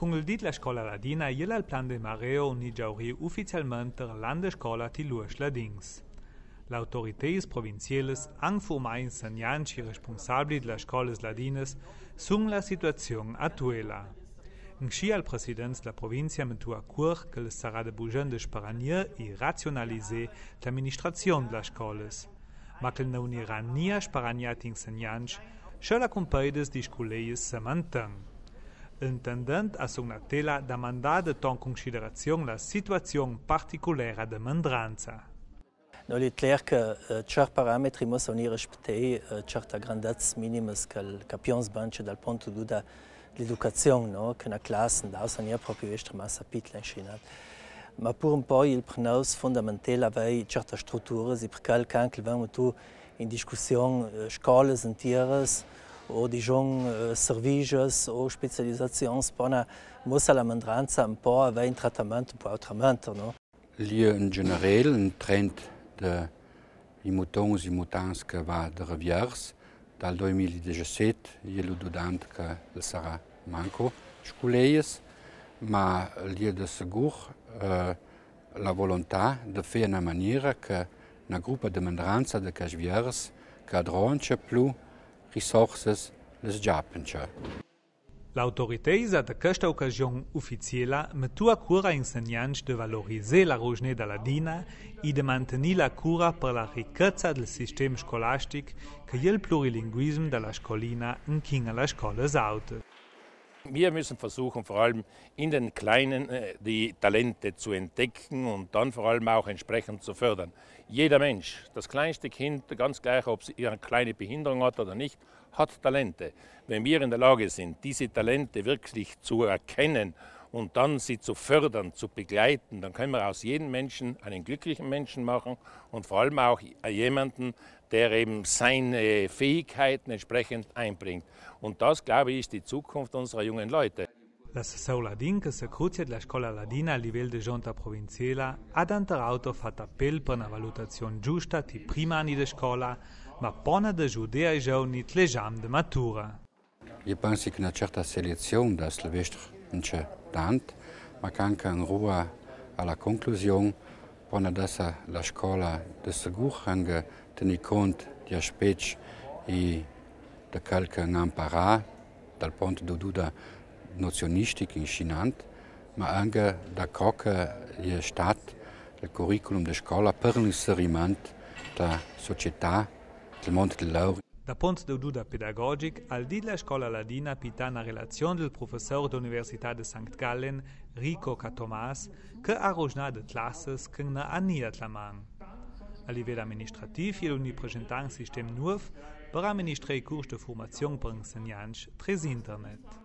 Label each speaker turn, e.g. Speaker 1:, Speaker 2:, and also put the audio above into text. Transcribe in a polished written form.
Speaker 1: Con il dit la scola ladina, iel al plan de mareo ni giauri ufficialmente la landescola ti luas ladins. L'autorités provinciales han formai insegnanti responsabili de las scolas ladinas sun la situazione attuela. In sci al president de la provincia mentua cur che le sarà de bugen de sparanier e rationaliser l'administrazione de las scolas, ma che non irà nia sparaniat insegnanti, sche la compaides di sculeies se manten. Intendent a Sognatella da mandare in considerazione la situazione particolare de Mendranza.
Speaker 2: È chiaro che certi parametri devono essere rispettati, certe grandezze minime che il capione sbancia dal punto di vista dell'educazione, no? Che una classe non è proprio estremamente piccola in Cina. Ma pur un po' il prenos fondamentale avere certe strutture, perché anche vengono in discussione scuole intere, o servicios o specializzazioni, muss la Mendranza un po' avere un trattamento un po' autramente, no?
Speaker 3: Lì in generale un trend i mutons e mutants che va de reviers dal 2017 io dudant che sarà manco sculeies, ma lì de segur la volontà di fare una maniera che una gruppa di Mendranza de casviers che adronce più risorses les giapenche.
Speaker 1: L'autorités a questa occasione ufficiale mettu a cura insegnanti di valorizzare la rogneda ladina e di mantenere la cura per la ricchezza del sistema scolastico che il plurilinguismo della scolina in alla scuola sauta.
Speaker 4: Wir müssen versuchen, vor allem in den Kleinen die Talente zu entdecken und dann vor allem auch entsprechend zu fördern. Jeder Mensch, das kleinste Kind, ganz gleich, ob sie eine kleine Behinderung hat oder nicht, hat Talente. Wenn wir in der Lage sind, diese Talente wirklich zu erkennen und dann sie zu fördern, zu begleiten, dann können wir aus jedem Menschen einen glücklichen Menschen machen und vor allem auch jemanden, der eben seine Fähigkeiten entsprechend einbringt. Und das, glaube ich, ist die Zukunft unserer jungen Leute.
Speaker 1: L'assessor ladin che se cruzia della scuola ladina a livello di giunta provinciale ha d'anterauto fatto appello per una valutazione giusta di prima anni di scuola, ma pone da giudea ai giovani l'esame di matura.
Speaker 3: Io penso che una certa selezione da Silvestre non c'è tanto, ma anche in rua alla conclusione pone adesso la scuola di sicuro anche tenere conto di aspetti e di quel che hanno imparato dal punto di vista nozionistico incinante, ma anche da ciò che è stato il curriculum di scuola per l'inserimento della società, del mondo del lavoro.
Speaker 1: Da punto di vista pedagogico, al di la scuola ladina pita una relazione del professore dell'Università di St. Gallen, Rico Catomas, che ha rognato le classi che ne ha niat la man. A livello amministrativo, il presenta un sistema nuovo per amministrare i corsi di formazione per insegnanti tramite internet.